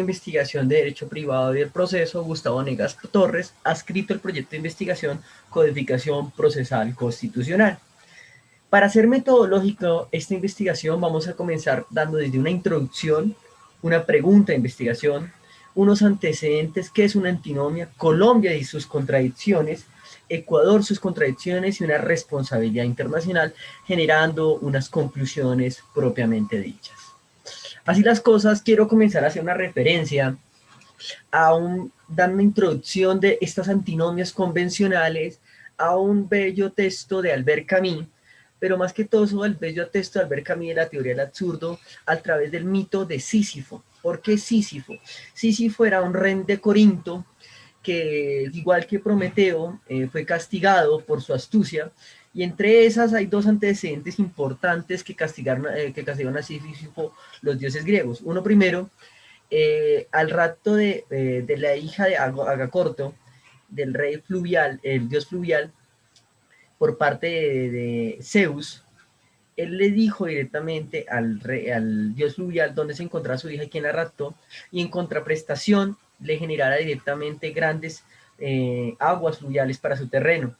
Investigación de Derecho Privado y del Proceso, Gustavo Negas Torres, ha escrito el proyecto de investigación Codificación Procesal Constitucional. Para ser metodológico esta investigación vamos a comenzar dando desde una introducción, una pregunta de investigación, unos antecedentes, qué es una antinomia, Colombia y sus contradicciones, Ecuador sus contradicciones y una responsabilidad internacional, generando unas conclusiones propiamente dichas. Así las cosas, quiero comenzar a hacer una referencia dando una introducción de estas antinomias convencionales a un bello texto de Albert Camus, pero más que todo eso, el bello texto de Albert Camus de la teoría del absurdo a través del mito de Sísifo. ¿Por qué Sísifo? Sísifo era un rey de Corinto que, igual que Prometeo, fue castigado por su astucia, y entre esas hay dos antecedentes importantes que castigaron a Sísifo los dioses griegos. Uno primero, al rapto de la hija de Agacorto, del rey fluvial, el dios fluvial, por parte de Zeus. Él le dijo directamente al dios fluvial dónde se encontraba su hija y quién la raptó, y en contraprestación le generara directamente grandes aguas fluviales para su terreno.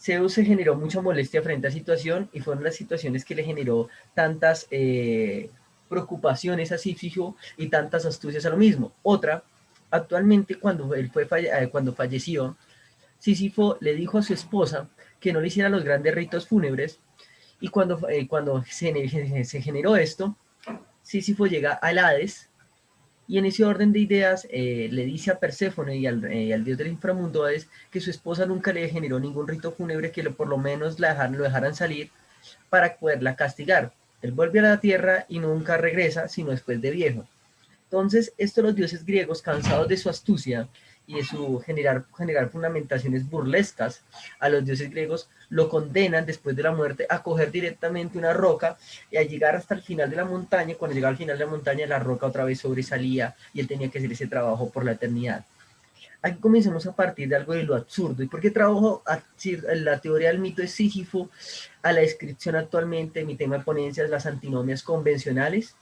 Zeus se generó mucha molestia frente a la situación y fueron las situaciones que le generó tantas preocupaciones a Sísifo y tantas astucias a lo mismo. Otra, actualmente cuando falleció, Sísifo le dijo a su esposa que no le hiciera los grandes ritos fúnebres, y cuando se generó esto, Sísifo llega al Hades, y en ese orden de ideas le dice a Perséfone y al dios del inframundo Hades que su esposa nunca le generó ningún rito fúnebre, que por lo menos lo dejaran salir para poderla castigar. Él vuelve a la tierra y nunca regresa, sino después de viejo. Entonces, estos los dioses griegos, cansados de su astucia y de su generar fundamentaciones burlescas a los dioses griegos, lo condenan después de la muerte a coger directamente una roca y a llegar hasta el final de la montaña. Cuando llegaba al final de la montaña, la roca otra vez sobresalía y él tenía que hacer ese trabajo por la eternidad. Aquí comenzamos a partir de algo de lo absurdo. ¿Y por qué trabajo la teoría del mito de Sísifo a la descripción actualmente? Mi tema de ponencia es las antinomias convencionales,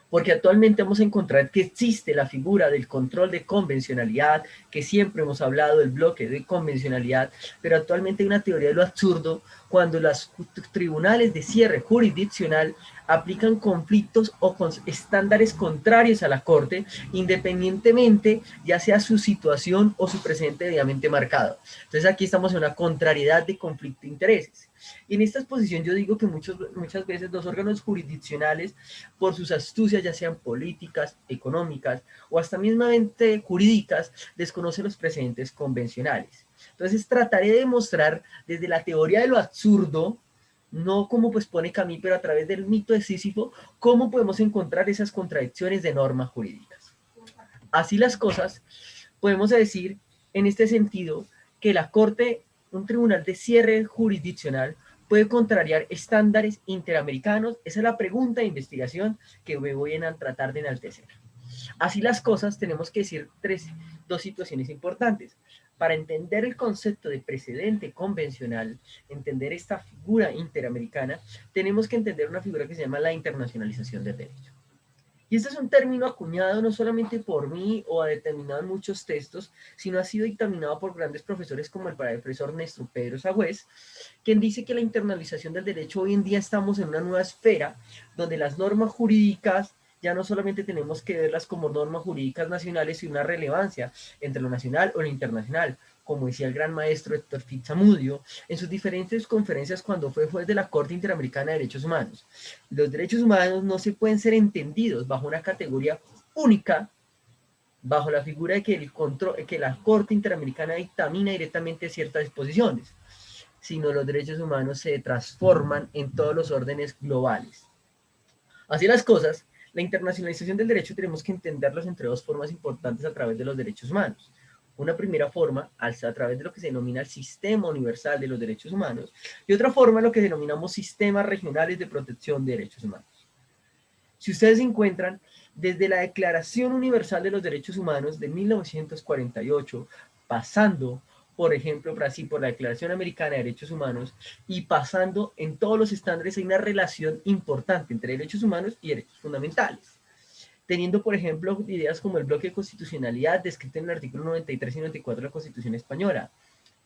porque actualmente vamos a encontrar que existe la figura del control de convencionalidad, que siempre hemos hablado del bloque de convencionalidad, pero actualmente hay una teoría de lo absurdo cuando los tribunales de cierre jurisdiccional aplican conflictos o estándares contrarios a la Corte, independientemente ya sea su situación o su presente debidamente marcado. Entonces aquí estamos en una contrariedad de conflicto de intereses. Y en esta exposición yo digo que muchas veces los órganos jurisdiccionales, por sus astucias, ya sean políticas, económicas o hasta mismamente jurídicas, desconocen los precedentes convencionales. Entonces trataré de mostrar desde la teoría de lo absurdo, no como pues pone Camus, pero a través del mito de Sísifo, cómo podemos encontrar esas contradicciones de normas jurídicas. Así las cosas, podemos decir en este sentido que la Corte, un tribunal de cierre jurisdiccional, puede contrariar estándares interamericanos. Esa es la pregunta de investigación que me voy a tratar de enaltecer. Así las cosas, tenemos que decir dos situaciones importantes. Para entender el concepto de precedente convencional, entender esta figura interamericana, tenemos que entender una figura que se llama la internacionalización del derecho. Y este es un término acuñado no solamente por mí o determinado en muchos textos, sino ha sido dictaminado por grandes profesores como el profesor Néstor Pedro Sagüez, quien dice que la internalización del derecho, hoy en día estamos en una nueva esfera donde las normas jurídicas ya no solamente tenemos que verlas como normas jurídicas nacionales, sino una relevancia entre lo nacional o lo internacional, como decía el gran maestro Héctor Fitzsamudio en sus diferentes conferencias cuando fue juez de la Corte Interamericana de Derechos Humanos. Los derechos humanos no se pueden ser entendidos bajo una categoría única, bajo la figura de que la Corte Interamericana dictamina directamente ciertas disposiciones, sino los derechos humanos se transforman en todos los órdenes globales. Así las cosas, la internacionalización del derecho tenemos que entenderlos entre dos formas importantes a través de los derechos humanos. Una primera forma a través de lo que se denomina el Sistema Universal de los Derechos Humanos, y otra forma lo que denominamos sistemas regionales de protección de derechos humanos. Si ustedes encuentran, desde la Declaración Universal de los Derechos Humanos de 1948, pasando, por ejemplo, por la Declaración Americana de Derechos Humanos, y pasando en todos los estándares, hay una relación importante entre derechos humanos y derechos fundamentales. teniendo, por ejemplo, ideas como el bloque de constitucionalidad descrito en el artículo 93 y 94 de la Constitución Española,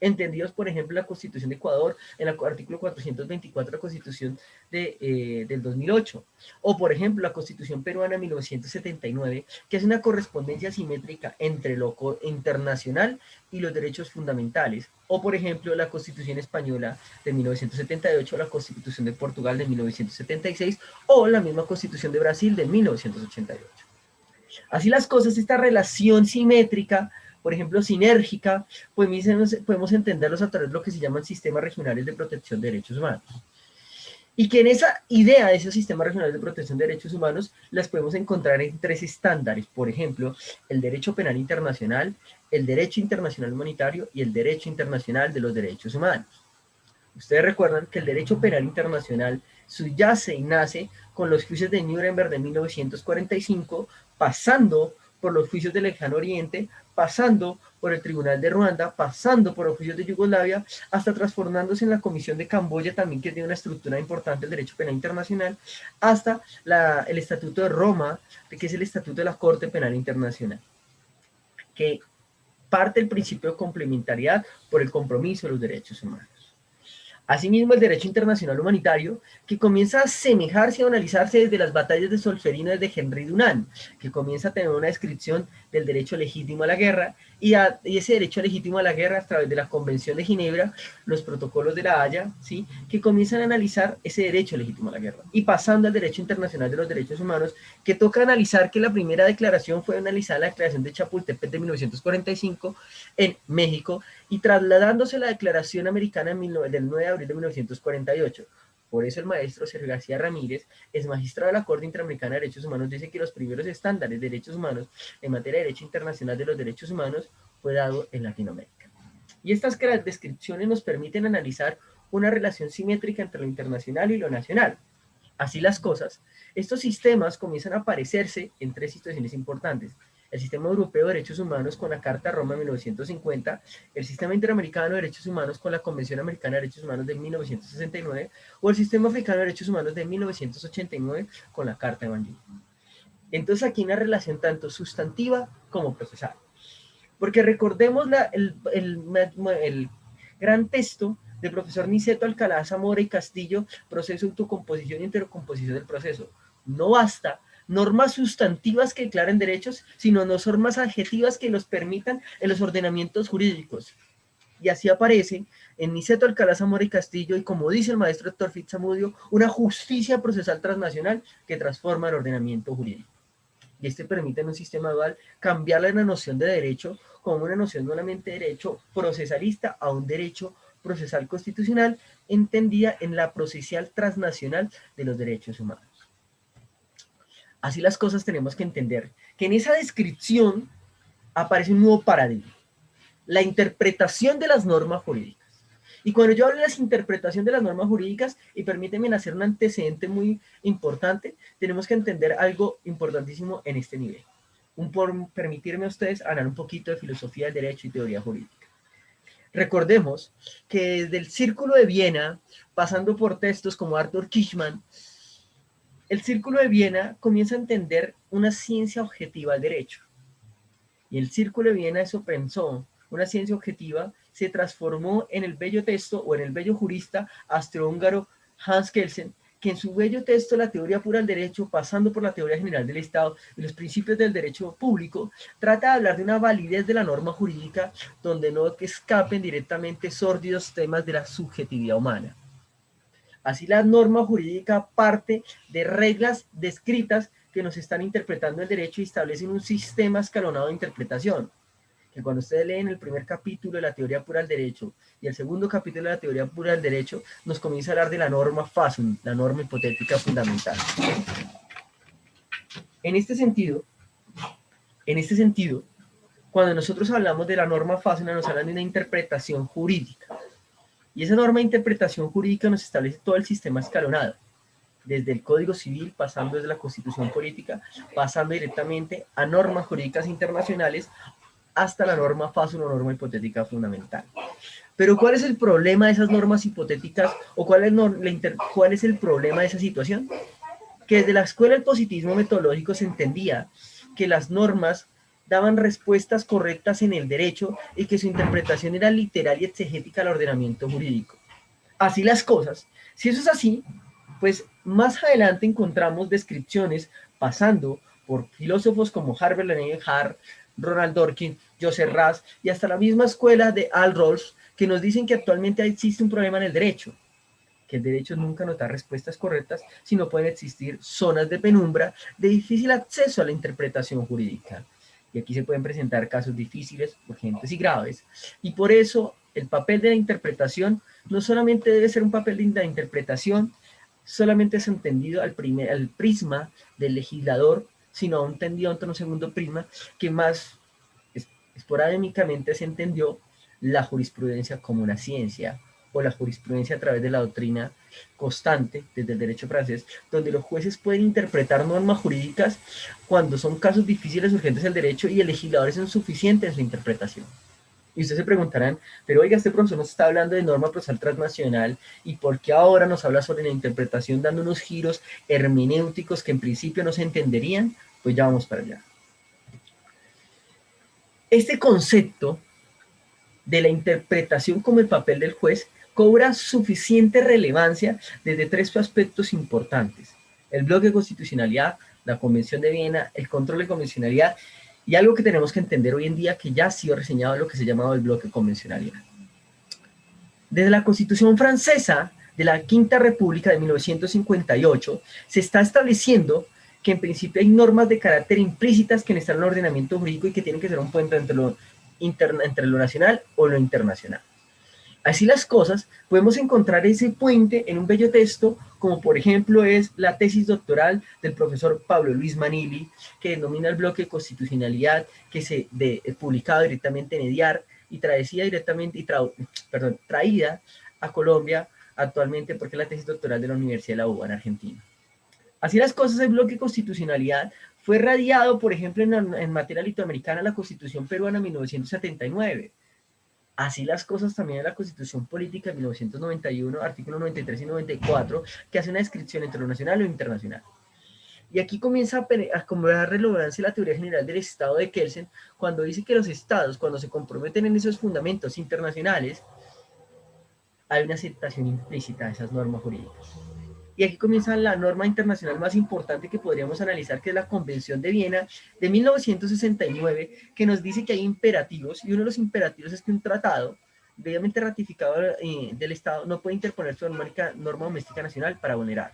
entendidos, por ejemplo, la Constitución de Ecuador, en el artículo 424 de la Constitución del 2008, o por ejemplo, la Constitución peruana de 1979, que es una correspondencia simétrica entre lo internacional y los derechos fundamentales, o por ejemplo, la Constitución española de 1978, la Constitución de Portugal de 1976, o la misma Constitución de Brasil de 1988. Así las cosas, esta relación simétrica, por ejemplo, sinérgica, pues podemos entenderlos a través de lo que se llaman sistemas regionales de protección de derechos humanos. Y que en esa idea de esos sistemas regionales de protección de derechos humanos las podemos encontrar en 3 estándares, por ejemplo, el derecho penal internacional, el derecho internacional humanitario y el derecho internacional de los derechos humanos. Ustedes recuerdan que el derecho penal internacional subyace y nace con los juicios de Nuremberg de 1945, pasando por los juicios del Lejano Oriente, pasando por el Tribunal de Ruanda, pasando por los juicios de Yugoslavia, hasta transformándose en la Comisión de Camboya, también que tiene una estructura importante del derecho penal internacional, hasta el Estatuto de Roma, que es el Estatuto de la Corte Penal Internacional, que parte del principio de complementariedad por el compromiso de los derechos humanos. Asimismo, el derecho internacional humanitario, que comienza a asemejarse o analizarse desde las batallas de Solferino desde Henry Dunant, que comienza a tener una descripción del derecho legítimo a la guerra, y ese derecho legítimo a la guerra a través de la Convención de Ginebra, los protocolos de la Haya, ¿sí?, que comienzan a analizar ese derecho legítimo a la guerra. Y pasando al derecho internacional de los derechos humanos, que toca analizar que la primera declaración fue analizar la declaración de Chapultepec de 1945 en México, y trasladándose la Declaración Americana del 9 de abril de 1948. Por eso el maestro Sergio García Ramírez, es magistrado de la Corte Interamericana de Derechos Humanos, dice que los primeros estándares de derechos humanos en materia de derecho internacional de los derechos humanos fue dado en Latinoamérica. Y estas descripciones nos permiten analizar una relación simétrica entre lo internacional y lo nacional. Así las cosas, estos sistemas comienzan a aparecerse en 3 situaciones importantes: el Sistema Europeo de Derechos Humanos con la Carta Roma de 1950, el Sistema Interamericano de Derechos Humanos con la Convención Americana de Derechos Humanos de 1969, o el Sistema Africano de Derechos Humanos de 1989 con la Carta de Banjul. Entonces aquí hay una relación tanto sustantiva como procesal. Porque recordemos el gran texto del profesor Niceto Alcalá Zamora y Castillo, Proceso de Autocomposición y Intercomposición del Proceso. No basta normas sustantivas que declaren derechos, sino no normas adjetivas que los permitan en los ordenamientos jurídicos. Y así aparece en Niceto Alcalá Zamora y Castillo, y como dice el maestro Héctor Fitzsamudio, una justicia procesal transnacional que transforma el ordenamiento jurídico. Y este permite en un sistema dual cambiar la noción de derecho como una noción no solamente de derecho procesalista a un derecho procesal constitucional entendida en la procesal transnacional de los derechos humanos. Así las cosas, tenemos que entender que en esa descripción aparece un nuevo paradigma: la interpretación de las normas jurídicas. Y cuando yo hablo de la interpretación de las normas jurídicas, y permíteme hacer un antecedente muy importante, tenemos que entender algo importantísimo en este nivel. Por permitirme a ustedes hablar un poquito de filosofía del derecho y teoría jurídica. Recordemos que desde el Círculo de Viena, pasando por textos como Arthur Kirchmann, el Círculo de Viena comienza a entender una ciencia objetiva del derecho. Y el Círculo de Viena eso pensó, una ciencia objetiva, se transformó en el bello texto o en el bello jurista austrohúngaro Hans Kelsen, que en su bello texto La teoría pura del derecho, pasando por la teoría general del Estado y los principios del derecho público, trata de hablar de una validez de la norma jurídica donde no escapen directamente sórdidos temas de la subjetividad humana. Así la norma jurídica parte de reglas descritas que nos están interpretando el derecho y establecen un sistema escalonado de interpretación, que cuando ustedes leen el primer capítulo de la teoría pura del derecho y el segundo capítulo de la teoría pura del derecho, nos comienza a hablar de la norma FASUN, la norma hipotética fundamental. En este sentido, cuando nosotros hablamos de la norma FASUN, nos hablan de una interpretación jurídica. Y esa norma de interpretación jurídica nos establece todo el sistema escalonado, desde el Código Civil, pasando desde la Constitución Política, pasando directamente a normas jurídicas internacionales, hasta la norma FASUN o norma hipotética fundamental. Pero ¿cuál es el problema de esas normas hipotéticas o cuál es el problema de esa situación? que desde la escuela del positivismo metodológico se entendía que las normas daban respuestas correctas en el derecho y que su interpretación era literal y exegética al ordenamiento jurídico. Así las cosas, si eso es así, pues más adelante encontramos descripciones pasando por filósofos como Herbert Leonard, Ronald Dworkin, Joseph Raz y hasta la misma escuela de Al Rawls, que nos dicen que actualmente existe un problema en el derecho, que el derecho nunca nos da respuestas correctas, sino pueden existir zonas de penumbra de difícil acceso a la interpretación jurídica. Y aquí se pueden presentar casos difíciles, urgentes y graves. Y por eso el papel de la interpretación no solamente debe ser un papel de la interpretación, solamente es entendido al prisma del legislador, sino entendido ante un segundo prisma que más esporádicamente se entendió la jurisprudencia como una ciencia, o la jurisprudencia a través de la doctrina constante desde el derecho francés, donde los jueces pueden interpretar normas jurídicas cuando son casos difíciles, urgentes del derecho, y el legislador es insuficiente en su interpretación. Y ustedes se preguntarán, pero oiga, este profesor nos está hablando de norma procesal transnacional, ¿y por qué ahora nos habla sobre la interpretación dando unos giros hermenéuticos que en principio no se entenderían? Pues ya vamos para allá. Este concepto de la interpretación como el papel del juez cobra suficiente relevancia desde tres aspectos importantes: el bloque de constitucionalidad, la Convención de Viena, el control de convencionalidad y algo que tenemos que entender hoy en día que ya ha sido reseñado, lo que se ha llamado el bloque de convencionalidad. Desde la Constitución francesa de la Quinta República de 1958 se está estableciendo que en principio hay normas de carácter implícitas que están en el ordenamiento jurídico y que tienen que ser un puente entre lo nacional o lo internacional. Así las cosas, podemos encontrar ese puente en un bello texto, como por ejemplo es la tesis doctoral del profesor Pablo Luis Manili, que denomina el bloque de constitucionalidad, que se publicado directamente en EDIAR y traída a Colombia actualmente porque es la tesis doctoral de la Universidad de la UBA en Argentina. Así las cosas, el bloque de constitucionalidad fue radiado, por ejemplo, en materia latinoamericana, la Constitución peruana en 1979. Así las cosas también en la Constitución Política de 1991, artículos 93 y 94, que hace una descripción entre lo nacional y lo internacional. Y aquí comienza a cobrar relevancia la teoría general del Estado de Kelsen, cuando dice que los estados, cuando se comprometen en esos fundamentos internacionales, hay una aceptación implícita de esas normas jurídicas. Y aquí comienza la norma internacional más importante que podríamos analizar, que es la Convención de Viena de 1969, que nos dice que hay imperativos, y uno de los imperativos es que un tratado debidamente ratificado del Estado no puede interponer su norma doméstica nacional para vulnerar.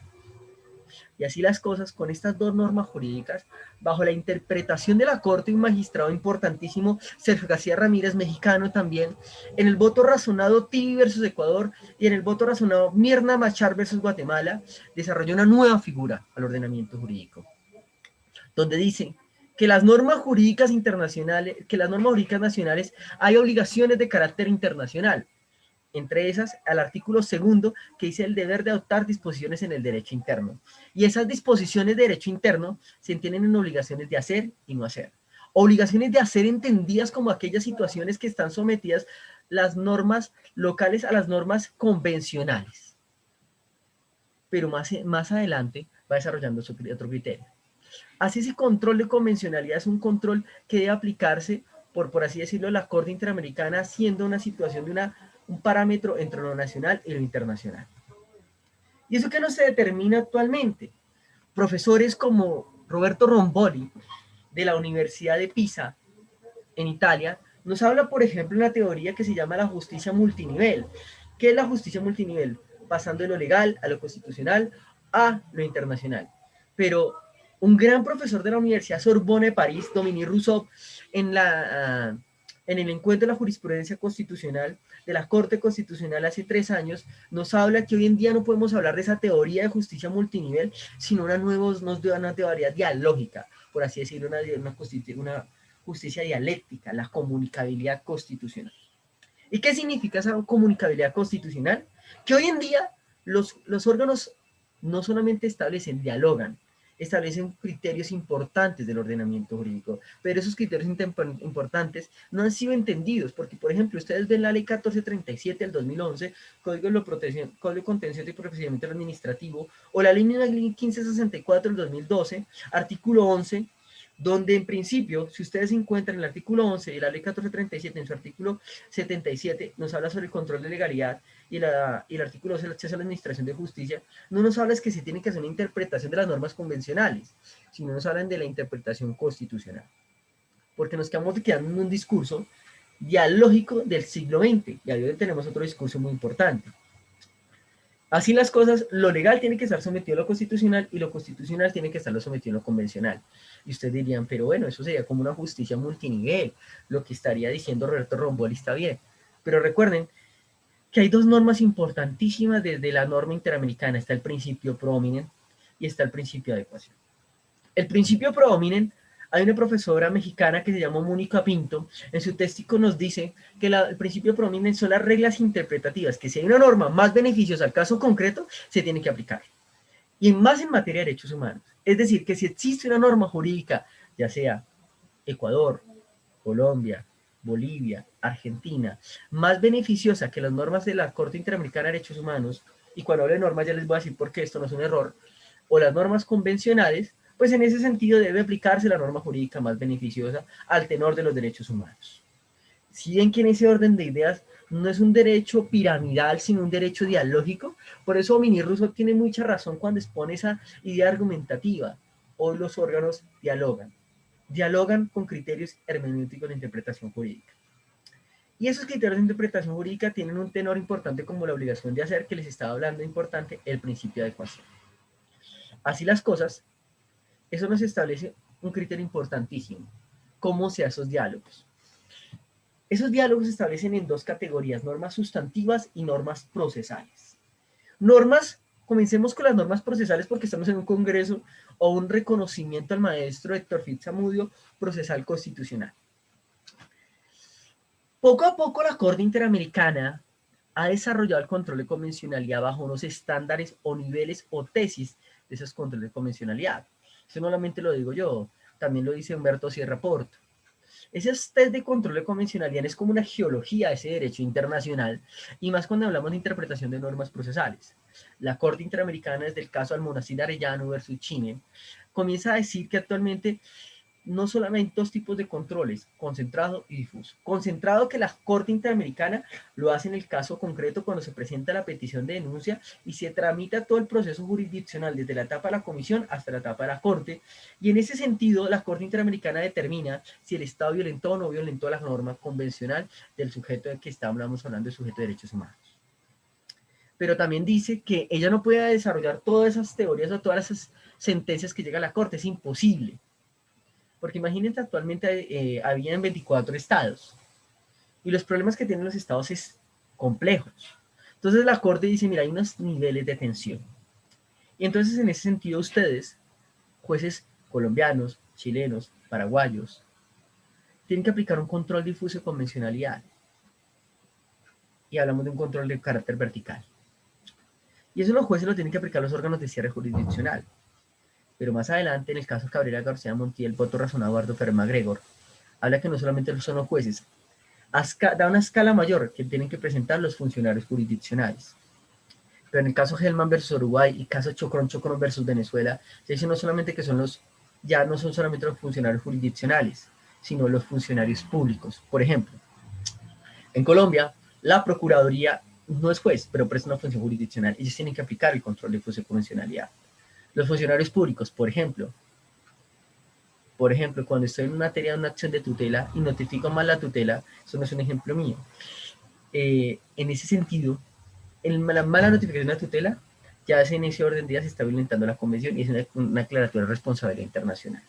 Y así las cosas, con estas dos normas jurídicas, bajo la interpretación de la Corte, un magistrado importantísimo, Sergio García Ramírez, mexicano también, en el voto razonado Tibi versus Ecuador y en el voto razonado Mirna Machar versus Guatemala, desarrolló una nueva figura al ordenamiento jurídico, donde dicen que las normas jurídicas internacionales, que las normas jurídicas nacionales, hay obligaciones de carácter internacional. Entre esas, al artículo segundo, que dice el deber de adoptar disposiciones en el derecho interno. Y esas disposiciones de derecho interno se entienden en obligaciones de hacer y no hacer. Obligaciones de hacer entendidas como aquellas situaciones que están sometidas las normas locales a las normas convencionales. Pero más adelante va desarrollando otro criterio. Así, ese control de convencionalidad es un control que debe aplicarse por así decirlo, la Corte Interamericana, siendo una situación de un parámetro entre lo nacional y lo internacional. ¿Y eso qué no se determina actualmente? Profesores como Roberto Romboli, de la Universidad de Pisa, en Italia, nos habla, por ejemplo, una teoría que se llama la justicia multinivel. ¿Qué es la justicia multinivel? Pasando de lo legal a lo constitucional a lo internacional. Pero un gran profesor de la Universidad Sorbonne de París, Dominique Rousseau, en el encuentro de la jurisprudencia constitucional de la Corte Constitucional hace 3 años, nos habla que hoy en día no podemos hablar de esa teoría de justicia multinivel, sino una teoría dialógica, por así decirlo, una justicia dialéctica, la comunicabilidad constitucional. ¿Y qué significa esa comunicabilidad constitucional? Que hoy en día los órganos no solamente establecen, dialogan, establecen criterios importantes del ordenamiento jurídico, pero esos criterios importantes no han sido entendidos, porque, por ejemplo, ustedes ven la ley 1437 del 2011, Código de Contencioso y Procedimiento Administrativo, o la ley 1564 del 2012, artículo 11, donde en principio, si ustedes encuentran el artículo 11 de la ley 1437 en su artículo 77, nos habla sobre el control de legalidad, y el artículo 12 el acceso a la administración de justicia, no nos habla es que se tiene que hacer una interpretación de las normas convencionales, sino nos hablan de la interpretación constitucional. Porque nos quedamos quedando en un discurso dialógico del siglo XX, y ahí tenemos otro discurso muy importante. Así las cosas, lo legal tiene que estar sometido a lo constitucional y lo constitucional tiene que estar sometido a lo convencional. Y ustedes dirían, pero bueno, eso sería como una justicia multinivel, lo que estaría diciendo Roberto Romboli está bien. Pero recuerden que hay dos normas importantísimas desde la norma interamericana. Está el principio pro hominem y está el principio de adecuación. El principio pro hominem, hay una profesora mexicana que se llama Mónica Pinto, en su texto nos dice que el principio pro hominem son las reglas interpretativas, que si hay una norma más beneficiosa al caso concreto, se tiene que aplicar. Y más en materia de derechos humanos. Es decir, que si existe una norma jurídica, ya sea Ecuador, Colombia, Bolivia, Argentina, más beneficiosa que las normas de la Corte Interamericana de Derechos Humanos, y cuando hablo de normas ya les voy a decir por qué esto no es un error, o las normas convencionales, pues en ese sentido debe aplicarse la norma jurídica más beneficiosa al tenor de los derechos humanos. Si bien que en ese orden de ideas no es un derecho piramidal, sino un derecho dialógico, por eso Omini Russo tiene mucha razón cuando expone esa idea argumentativa. Hoy los órganos dialogan con criterios hermenéuticos de interpretación jurídica. Y esos criterios de interpretación jurídica tienen un tenor importante como la obligación de hacer, que les estaba hablando importante, el principio de adecuación. Así las cosas, eso nos establece un criterio importantísimo, cómo se hacen esos diálogos. Esos diálogos se establecen en dos categorías, normas sustantivas y normas procesales. Normas, comencemos con las normas procesales porque estamos en un congreso o un reconocimiento al maestro Héctor Fitzsamudio procesal constitucional. Poco a poco la Corte Interamericana ha desarrollado el control de convencionalidad bajo unos estándares o niveles o tesis de esos controles de convencionalidad. Eso no solamente lo digo yo, también lo dice Humberto Sierra Porto. Ese test de control de convencionalidad es como una geología de ese derecho internacional, y más cuando hablamos de interpretación de normas procesales. La Corte Interamericana, desde el caso Almonacid Arellano versus Chine, comienza a decir que actualmente no solamente dos tipos de controles, concentrado y difuso. Concentrado, que la Corte Interamericana lo hace en el caso concreto cuando se presenta la petición de denuncia y se tramita todo el proceso jurisdiccional desde la etapa de la comisión hasta la etapa de la Corte, y en ese sentido la Corte Interamericana determina si el Estado violentó o no violentó la norma convencional del sujeto de que estamos hablando, del sujeto de derechos humanos. Pero también dice que ella no puede desarrollar todas esas teorías o todas esas sentencias que llega a la Corte, es imposible. Porque imagínense, actualmente habían 24 estados y los problemas que tienen los estados es complejos. Entonces la Corte dice, mira, hay unos niveles de tensión. Y entonces en ese sentido ustedes, jueces colombianos, chilenos, paraguayos, tienen que aplicar un control difuso de convencionalidad. Y hablamos de un control de carácter vertical. Y eso los jueces lo tienen que aplicar los órganos de cierre jurisdiccional. Pero más adelante, en el caso Cabrera García Montiel, voto razonado Eduardo Ferrer MacGregor, habla que no solamente son los jueces, da una escala mayor que tienen que presentar los funcionarios jurisdiccionales. Pero en el caso Hellman versus Uruguay y caso Chocron versus Venezuela, se dice no solamente que son ya no son solamente los funcionarios jurisdiccionales, sino los funcionarios públicos. Por ejemplo, en Colombia, la Procuraduría no es juez, pero presta una función jurisdiccional. Ellos tienen que aplicar el control de convencionalidad. Los funcionarios públicos, por ejemplo, cuando estoy en una materia de una acción de tutela y notifico mal la tutela, eso no es un ejemplo mío. En ese sentido, en la mala notificación de la tutela, ya en ese orden de días se está violentando la convención y es una aclaratoria de responsabilidad internacional.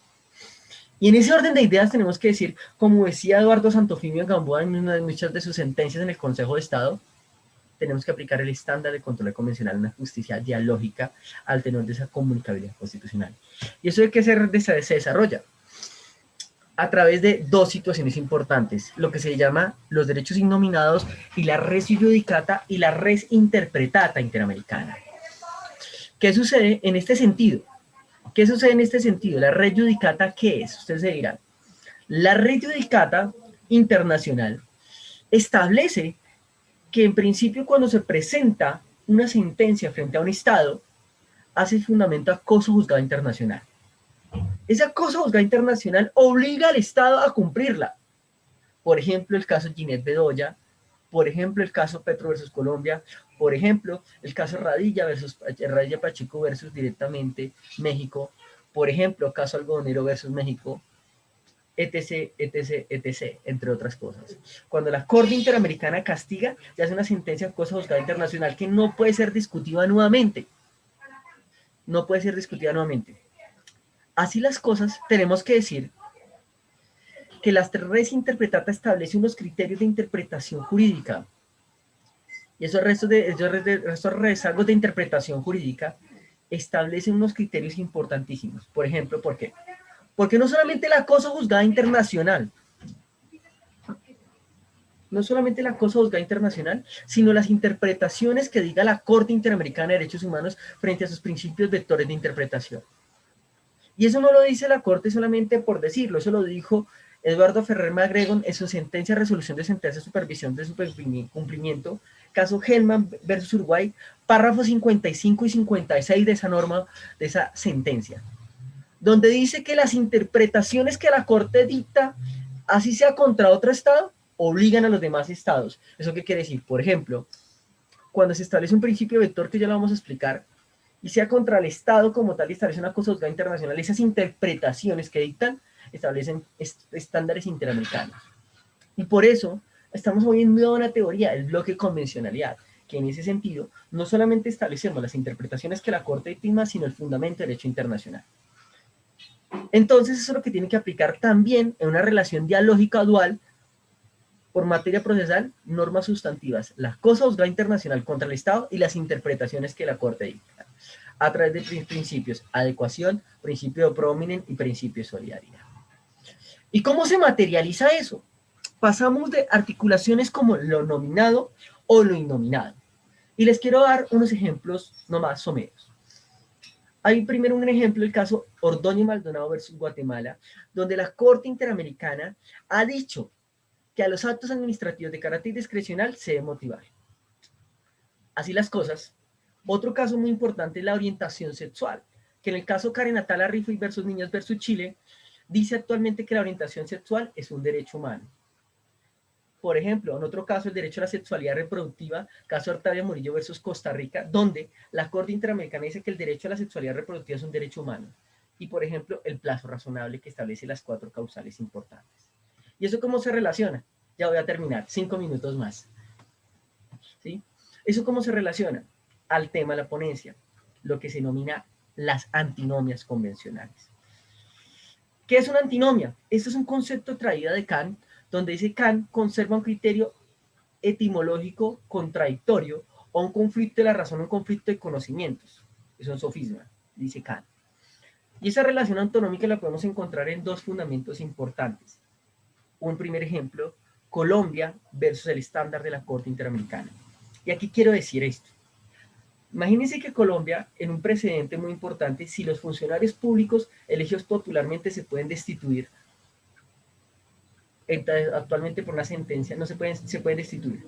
Y en ese orden de ideas tenemos que decir, como decía Eduardo Santofimio Gamboa en muchas de sus sentencias en el Consejo de Estado, tenemos que aplicar el estándar de control convencional, una justicia dialógica al tenor de esa comunicabilidad constitucional. ¿Y eso de qué se desarrolla? A través de dos situaciones importantes, lo que se llama los derechos innominados y la res judicata y la res interpretata interamericana. ¿Qué sucede en este sentido? ¿Qué sucede en este sentido? ¿La red judicata qué es? Ustedes se dirán. La red judicata internacional establece que en principio cuando se presenta una sentencia frente a un Estado, hace fundamento acoso juzgado internacional. Ese acoso juzgado internacional obliga al Estado a cumplirla. Por ejemplo, el caso Ginette Bedoya, por ejemplo, el caso Petro versus Colombia, por ejemplo, el caso Radilla Pacheco versus directamente México, por ejemplo, caso Algodonero versus México, etc, etc, etc, entre otras cosas. Cuando la Corte Interamericana castiga, ya es una sentencia de acoso juzgado internacional que no puede ser discutida nuevamente. No puede ser discutida nuevamente. Así las cosas, tenemos que decir que las res interpretata establece unos criterios de interpretación jurídica. Y esos rezagos de interpretación jurídica establecen unos criterios importantísimos. Por ejemplo, ¿por qué? Porque no solamente el acoso juzgado internacional, sino las interpretaciones que diga la Corte Interamericana de Derechos Humanos frente a sus principios vectores de interpretación. Y eso no lo dice la Corte solamente por decirlo, eso lo dijo Eduardo Ferrer Magregón en su sentencia resolución de sentencia de supervisión de cumplimiento, caso Hellman versus Uruguay, párrafos 55 y 56 de esa norma, de esa sentencia, donde dice que las interpretaciones que la Corte dicta, así sea contra otro Estado, obligan a los demás Estados. ¿Eso qué quiere decir? Por ejemplo, cuando se establece un principio vector, que ya lo vamos a explicar, y sea contra el Estado como tal, y establece una cosa juzgada internacional, esas interpretaciones que dictan establecen estándares interamericanos. Y por eso estamos moviendo una teoría, el bloque de convencionalidad, que en ese sentido no solamente establecemos las interpretaciones que la Corte estima, sino el fundamento del derecho internacional. Entonces eso es lo que tiene que aplicar también en una relación dialógica dual por materia procesal, normas sustantivas, la cosa juzgada internacional contra el Estado y las interpretaciones que la Corte dicta, a través de principios, adecuación, principio de prominent y principio de solidaridad. ¿Y cómo se materializa eso? Pasamos de articulaciones como lo nominado o lo innominado. Y les quiero dar unos ejemplos nomás someros. Hay primero un ejemplo, el caso Ordóñez Maldonado versus Guatemala, donde la Corte Interamericana ha dicho que a los actos administrativos de carácter discrecional se debe motivar. Así las cosas. Otro caso muy importante es la orientación sexual, que en el caso Karen Natala Riffy versus Niñas versus Chile, dice actualmente que la orientación sexual es un derecho humano. Por ejemplo, en otro caso, el derecho a la sexualidad reproductiva, caso Octavia Murillo versus Costa Rica, donde la Corte Interamericana dice que el derecho a la sexualidad reproductiva es un derecho humano. Y, por ejemplo, el plazo razonable que establece las 4 causales importantes. ¿Y eso cómo se relaciona? Ya voy a terminar, 5 minutos más. ¿Sí? ¿Eso cómo se relaciona? Al tema de la ponencia, lo que se denomina las antinomias convencionales. ¿Qué es una antinomia? Esto es un concepto traído de Kant, donde dice Kant conserva un criterio etimológico contradictorio o un conflicto de la razón, un conflicto de conocimientos. Es un sofisma, dice Kant. Y esa relación antonómica la podemos encontrar en 2 fundamentos importantes. Un primer ejemplo, Colombia versus el estándar de la Corte Interamericana. Y aquí quiero decir esto. Imagínense que Colombia, en un precedente muy importante, si los funcionarios públicos elegidos popularmente se pueden destituir, actualmente por una sentencia, no se pueden destituir.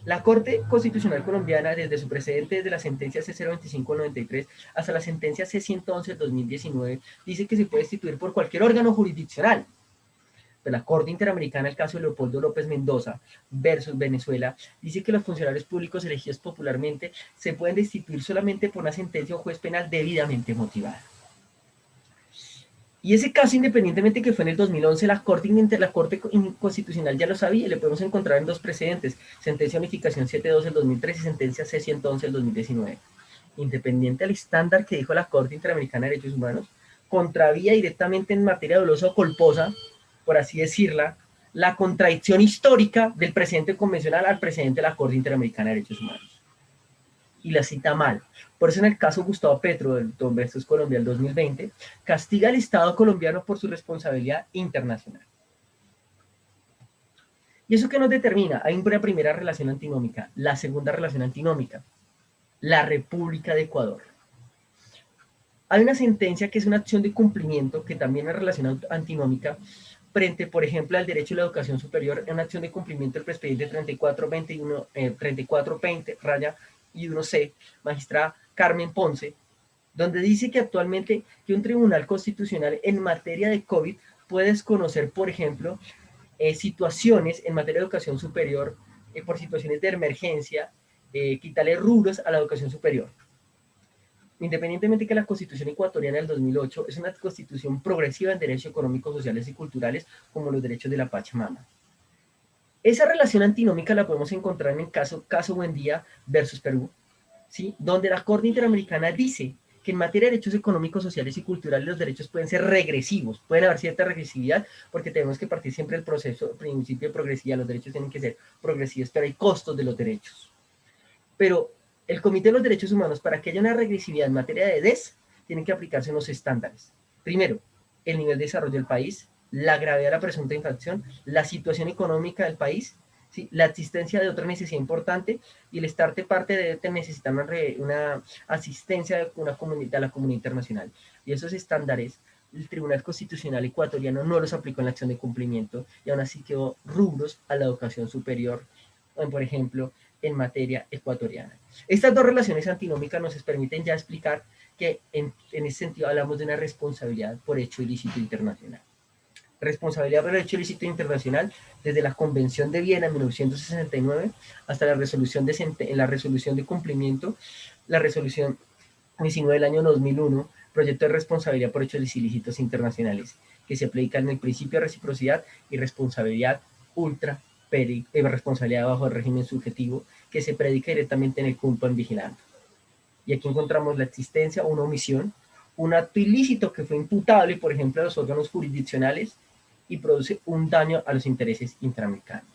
La Corte Constitucional Colombiana, desde su precedente, desde la sentencia C025-93 hasta la sentencia C111-2019, dice que se puede destituir por cualquier órgano jurisdiccional. De la Corte Interamericana, el caso de Leopoldo López Mendoza versus Venezuela, dice que los funcionarios públicos elegidos popularmente se pueden destituir solamente por una sentencia o juez penal debidamente motivada. Y ese caso, independientemente que fue en el 2011, la Corte Constitucional ya lo sabía y le podemos encontrar en 2 precedentes, sentencia de unificación 7.2 del 2003 y sentencia C111 del 2019. Independiente al estándar que dijo la Corte Interamericana de Derechos Humanos, contravía directamente en materia dolosa o culposa, por así decirla, la contradicción histórica del precedente convencional al precedente de la Corte Interamericana de Derechos Humanos. Y la cita mal. Por eso en el caso Gustavo Petro, del Don versus Colombia del 2020, castiga al Estado colombiano por su responsabilidad internacional. ¿Y eso qué nos determina? Hay una primera relación antinómica, la segunda relación antinómica, la República de Ecuador. Hay una sentencia que es una acción de cumplimiento, que también es relación antinómica, frente, por ejemplo, al derecho a la educación superior, en una acción de cumplimiento del expediente 3421, 3420, raya y 1C, magistrada Carmen Ponce, donde dice que actualmente que un tribunal constitucional en materia de COVID puede desconocer, por ejemplo, situaciones en materia de educación superior, por situaciones de emergencia, quitarle rubros a la educación superior. Independientemente que la Constitución ecuatoriana del 2008 es una constitución progresiva en derechos económicos, sociales y culturales, como los derechos de la Pachamama. Esa relación antinómica la podemos encontrar en el caso Buendía versus Perú, ¿sí? Donde la Corte Interamericana dice que en materia de derechos económicos, sociales y culturales los derechos pueden ser regresivos, pueden haber cierta regresividad, porque tenemos que partir siempre del proceso, principio de progresividad, los derechos tienen que ser progresivos, pero hay costos de los derechos. Pero el Comité de los Derechos Humanos, para que haya una regresividad en materia de DES, tienen que aplicarse unos estándares. Primero, el nivel de desarrollo del país, la gravedad de la presunta infracción, la situación económica del país, ¿sí? La existencia de otra necesidad importante y el estarte parte debe necesitar una asistencia de una comunidad, a la comunidad internacional. Y esos estándares, el Tribunal Constitucional ecuatoriano no los aplicó en la acción de cumplimiento y aún así quedó rubros a la educación superior, por ejemplo, en materia ecuatoriana. Estas dos relaciones antinómicas nos permiten ya explicar que en ese sentido hablamos de una responsabilidad por hecho ilícito internacional. Responsabilidad por el hecho ilícito internacional desde la Convención de Viena en 1969 hasta la resolución de cumplimiento, la resolución 19 del año 2001, proyecto de responsabilidad por hechos ilícitos internacionales, que se aplican en el principio de reciprocidad y responsabilidad ultra responsabilidad bajo el régimen subjetivo, que se predica directamente en el culpa en vigilando. Y aquí encontramos la existencia o una omisión, un acto ilícito que fue imputable, por ejemplo, a los órganos jurisdiccionales y produce un daño a los intereses interamericanos.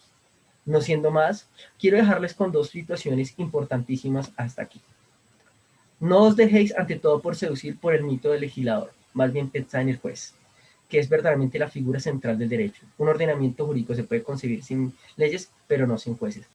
No siendo más, quiero dejarles con dos situaciones importantísimas hasta aquí. No os dejéis ante todo por seducir por el mito del legislador, más bien pensad en el juez, que es verdaderamente la figura central del derecho. Un ordenamiento jurídico se puede concebir sin leyes, pero no sin jueces.